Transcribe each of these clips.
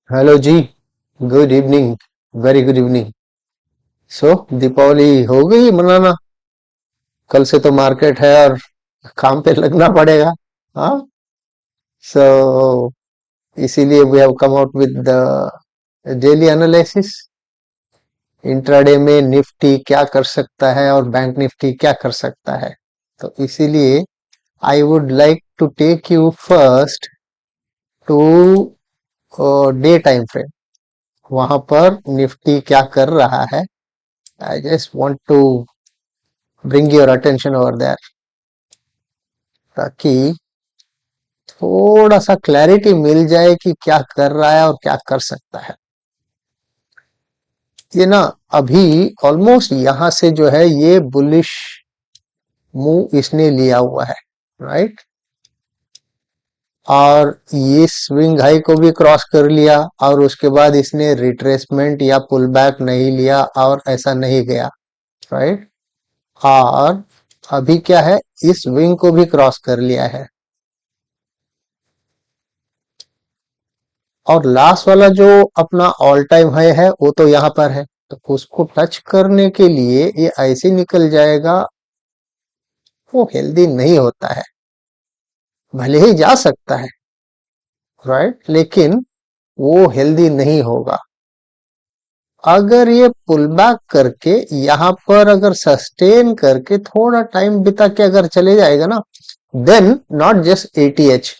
Hello जी। Good evening. Very good evening. So Deepavali हो गई मनाना। कल से तो मार्केट है और काम पे लगना पड़ेगा। हाँ। सो इसीलिए we have come out with the daily analysis. Intraday में निफ्टी क्या कर सकता है और बैंक निफ्टी क्या कर सकता है। तो इसीलिए I would like to take you first to day time frame. वहां पर निफ्टी क्या कर रहा है। I just want to bring your attention over there ताकि थोड़ा सा क्लैरिटी मिल जाए कि क्या कर रहा है और क्या कर सकता है। ये ना अभी ऑलमोस्ट यहां से जो है ये बुलिश मूव इसने लिया हुआ है, राइट। और ये स्विंग हाई को भी क्रॉस कर लिया और उसके बाद इसने रिट्रेसमेंट या पुल बैक नहीं लिया और ऐसा नहीं गया, राइट। और अभी क्या है, इस विंग को भी क्रॉस कर लिया है और लास्ट वाला जो अपना ऑल टाइम हाई है वो तो यहाँ पर है। तो उसको टच करने के लिए ये ऐसे निकल जाएगा, वो हेल्दी नहीं होता है। भले ही जा सकता है, राइट, लेकिन वो हेल्दी नहीं होगा। अगर ये पुल बैक करके यहाँ पर अगर सस्टेन करके थोड़ा टाइम बिता के अगर चले जाएगा ना, देन नॉट जस्ट एटीएच,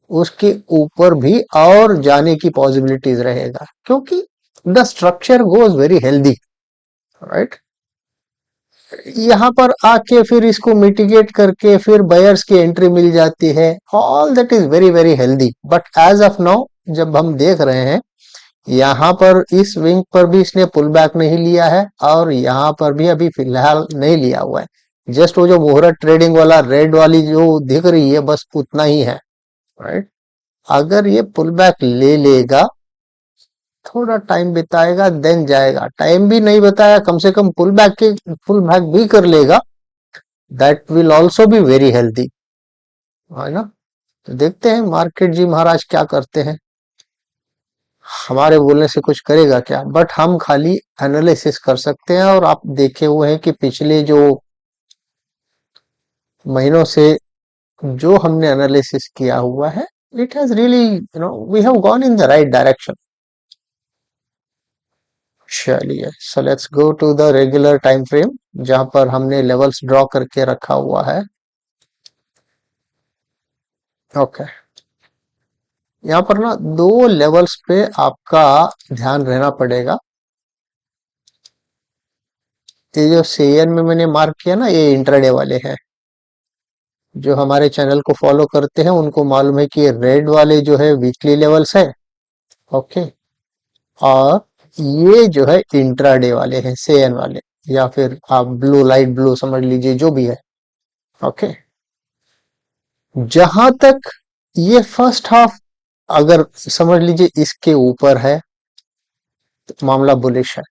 उसके ऊपर भी और जाने की पॉसिबिलिटीज रहेगा क्योंकि the structure goes very healthy, right. यहाँ पर आके फिर इसको मिटिगेट करके फिर बायर्स की एंट्री मिल जाती है। All that is very very healthy, but as of now जब हम देख रहे हैं यहाँ पर इस विंग पर भी इसने पुल बैक नहीं लिया है और यहाँ पर भी अभी फिलहाल नहीं लिया हुआ है। जस्ट वो जो मुहूर्त ट्रेडिंग वाला रेड वाली जो दिख रही है बस उतना ही है, राइट। अगर ये पुल बैक ले लेगा, थोड़ा टाइम बिताएगा, देन जाएगा। टाइम भी नहीं बताया, कम से कम पुल बैक भी कर लेगा, that will also be very healthy, है ना। तो देखते हैं मार्केट जी महाराज क्या करते हैं। हमारे बोलने से कुछ करेगा क्या, बट हम खाली एनालिसिस कर सकते हैं। और आप देखे हुए हैं कि पिछले जो महीनों से जो हमने एनालिसिस किया हुआ है, it has really we have gone in the right direction. चलिए, so let's go to the regular time frame जहां पर हमने लेवल्स ड्रॉ करके रखा हुआ है। ओके, यहाँ पर ना दो लेवल्स पे आपका ध्यान रहना पड़ेगा। ये जो सीएन में मैंने मार्क किया ना, ये इंट्राडे वाले हैं। जो हमारे चैनल को फॉलो करते हैं उनको मालूम है कि रेड वाले जो है वीकली लेवल्स है, ओके। और ये जो है इंट्राडे वाले हैं, सीएन वाले, या फिर आप ब्लू, लाइट ब्लू समझ लीजिए, जो भी है, ओके। जहां तक ये फर्स्ट हाफ अगर समझ लीजिए इसके ऊपर है तो मामला बुलिश है,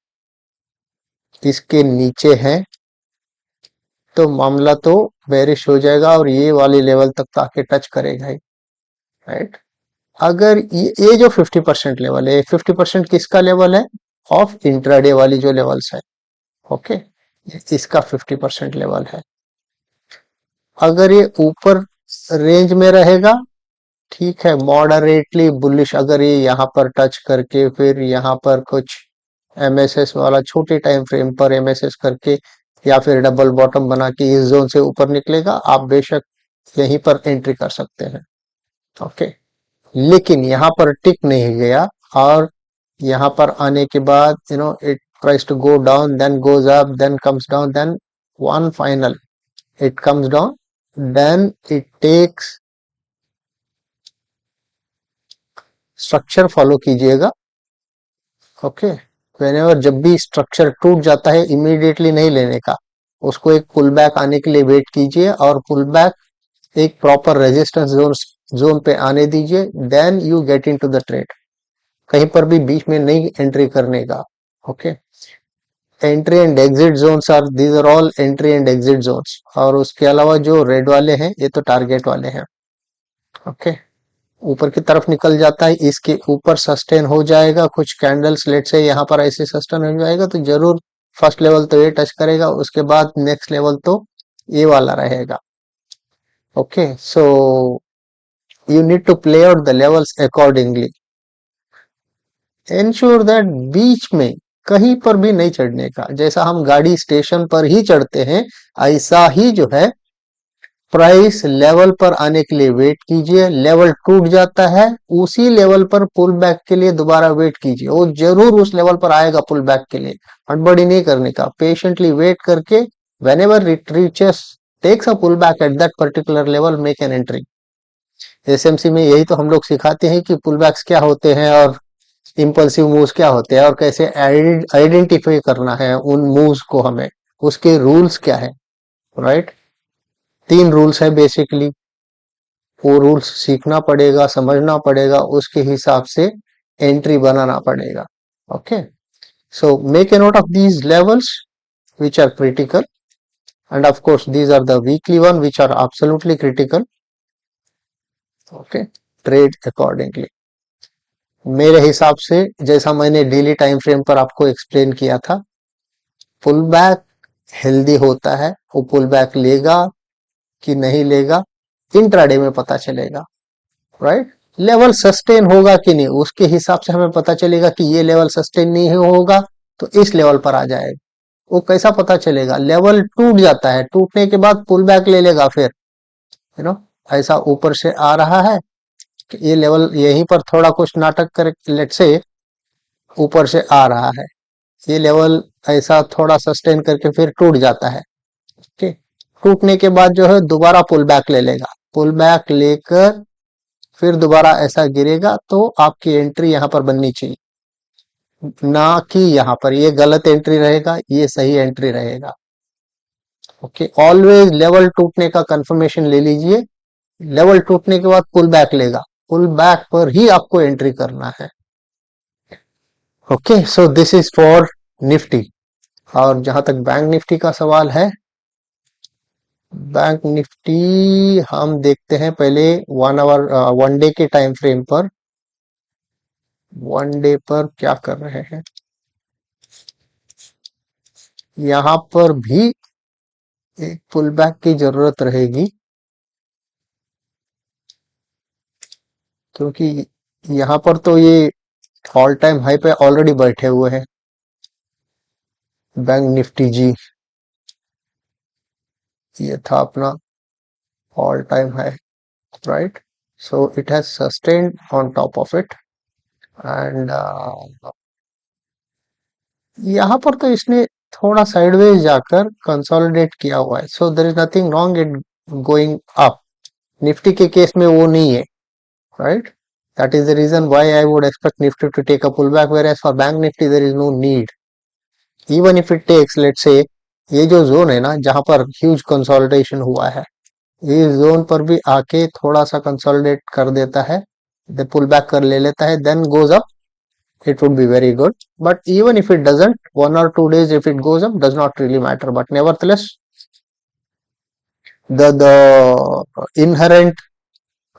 इसके नीचे है तो मामला तो बेरिश हो जाएगा और ये वाली लेवल तक तो आके टच करेगा ही, राइट। अगर ये जो 50% लेवल है, 50% किसका लेवल है, ऑफ इंट्राडे वाली जो लेवल्स है, ओके। इसका 50% लेवल है। अगर ये ऊपर रेंज में रहेगा, ठीक है, मॉडरेटली बुलिश। अगर ये यहाँ पर टच करके फिर यहाँ पर कुछ एमएसएस वाला छोटे टाइम फ्रेम पर एमएसएस करके या फिर डबल बॉटम बना के इस जोन से ऊपर निकलेगा, आप बेशक यहीं पर एंट्री कर सकते हैं, ओके। लेकिन यहाँ पर टिक नहीं गया और यहाँ पर आने के बाद it tries to go down, then goes up, then comes down, then one final it comes down, then it takes. Structure follow कीजिएगा, ओके। व्हेनेवर जब भी स्ट्रक्चर टूट जाता है इमीडिएटली नहीं लेने का, उसको एक पुल बैक आने के लिए वेट कीजिए और पुल बैक एक प्रॉपर रेजिस्टेंस जोन पे आने दीजिए, then you get into the trade. कहीं पर भी बीच में नहीं एंट्री करने का, okay. Entry and exit zones are, these are all entry and exit zones. और उसके अलावा जो रेड वाले हैं ये तो टारगेट वाले हैं, ओके। ऊपर की तरफ निकल जाता है, इसके ऊपर सस्टेन हो जाएगा कुछ कैंडल्स, लेट से यहाँ पर ऐसे सस्टेन हो जाएगा, तो जरूर फर्स्ट लेवल तो ये टच करेगा, उसके बाद नेक्स्ट लेवल तो ये वाला रहेगा। Okay, so you need to play out the levels accordingly. Ensure that बीच में कहीं पर भी नहीं चढ़ने का, जैसा हम गाड़ी स्टेशन पर ही चढ़ते हैं ऐसा ही जो है प्राइस लेवल पर आने के लिए वेट कीजिए। लेवल टूट जाता है, उसी लेवल पर पुल बैक के लिए दोबारा वेट कीजिए, वो जरूर उस लेवल पर आएगा पुल बैक के लिए। हड़बड़ी नहीं करने का, पेशेंटली वेट करके whenever it reaches takes a pull back at that particular level, make an entry. SMC में यही तो हम लोग सिखाते हैं कि पुल बैक्स क्या होते हैं और इम्पल्सिव मूव्स क्या होते हैं और कैसे आइडेंटिफाई करना है उन मूव्स को हमें, उसके रूल्स क्या है, राइट। तीन रूल्स है बेसिकली, वो रूल्स सीखना पड़ेगा, समझना पड़ेगा, उसके हिसाब से एंट्री बनाना पड़ेगा। Okay, so make a note of these levels which are critical, and of course these are the weekly one which are absolutely critical. Okay, trade accordingly। मेरे हिसाब से जैसा मैंने डेली टाइम फ्रेम पर आपको एक्सप्लेन किया था, पुल बैक हेल्दी होता है, वो पुल बैक लेगा कि नहीं लेगा इंट्राडे में पता चलेगा, राइट। लेवल सस्टेन होगा कि नहीं उसके हिसाब से हमें पता चलेगा कि ये लेवल सस्टेन नहीं होगा तो इस लेवल पर आ जाएगा। वो कैसा पता चलेगा, लेवल टूट जाता है, टूटने के बाद पुल बैक ले लेगा, फिर यू नो ऐसा ऊपर से आ रहा है कि ये लेवल यहीं पर थोड़ा कुछ नाटक कर, लेट से ऊपर से आ रहा है, ये लेवल ऐसा थोड़ा सस्टेन करके फिर टूट जाता है। ठीक, टूटने के बाद जो है दोबारा पुल बैक ले लेगा, पुल बैक लेकर फिर दोबारा ऐसा गिरेगा, तो आपकी एंट्री यहाँ पर बननी चाहिए, ना कि यहाँ पर ये गलत एंट्री रहेगा, ये सही एंट्री रहेगा। ओके, ऑलवेज लेवल टूटने का कंफर्मेशन ले लीजिए, लेवल टूटने के बाद पुल बैक लेगा, पुल बैक पर ही आपको एंट्री करना है। Okay, so this is for Nifty. और जहां तक बैंक निफ्टी का सवाल है, बैंक निफ्टी हम देखते हैं पहले 1 आवर 1 डे के टाइम फ्रेम पर, 1 डे पर क्या कर रहे हैं। यहां पर भी एक पुल बैक की जरूरत रहेगी, क्योंकि यहां पर तो ये ऑल टाइम हाई पे ऑलरेडी बैठे हुए हैं बैंक निफ्टी जी। ये था अपना all time high, right. So it has sustained on top of it, and यहाँ पर तो इसने थोड़ा साइडवेज जाकर कंसोलिडेट किया हुआ है, so there is nothing wrong in going up. Nifty के केस में वो नहीं है, right. That is the reason why I would expect Nifty to take a pull back, whereas for bank Nifty there is no need. Even if it takes, let say ये जो zone है ना जहां पर ह्यूज कंसोलिडेशन हुआ है, इस zone पर भी आके थोड़ा सा कंसोलिडेट कर देता है, पुल बैक कर ले लेता है, then goes up, it would be very good. But even if it doesn't, 1 or 2 days if it goes up does not really matter. But nevertheless, the inherent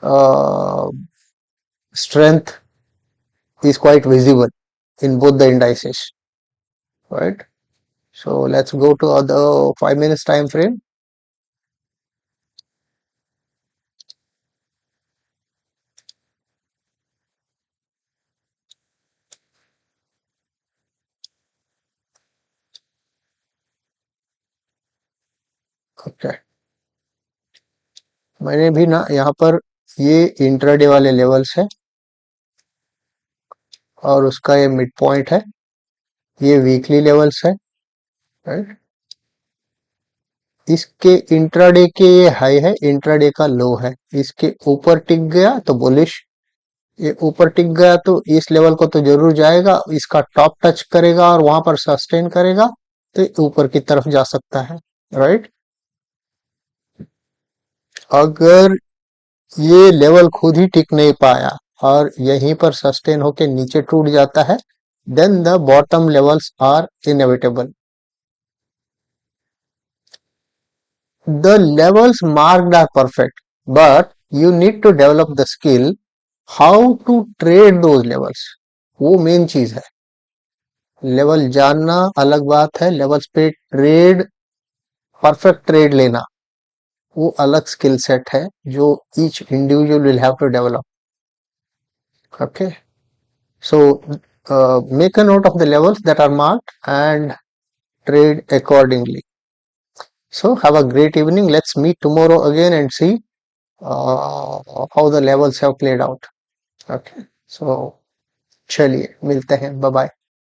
uh, strength is quite visible in both the indices, right? So let's go to the 5 minutes time frame. Okay, मैंने भी ना यहाँ पर ये intraday वाले levels है और उसका ये मिड पॉइंट है, ये वीकली लेवल्स है, राइट। इसके इंट्राडे के ये हाई है, इंट्राडे का लो है, इसके ऊपर टिक गया तो बुलिश, ये ऊपर टिक गया तो इस लेवल को तो जरूर जाएगा, इसका टॉप टच करेगा और वहां पर सस्टेन करेगा तो ऊपर की तरफ जा सकता है, राइट। अगर ये लेवल खुद ही टिक नहीं पाया और यहीं पर सस्टेन होके नीचे टूट जाता है, then the bottom levels are inevitable. The levels marked are perfect, but you need to develop the skill how to trade those levels, वो मेन चीज है। लेवल जानना अलग बात है, लेवल्स पे ट्रेड, परफेक्ट ट्रेड लेना वो अलग स्किल सेट है जो each individual will have to develop. Okay, so make a note of the levels that are marked and trade accordingly. So have a great evening. Let's meet tomorrow again and see how the levels have played out. Okay, so चलिए मिलते हैं, bye bye.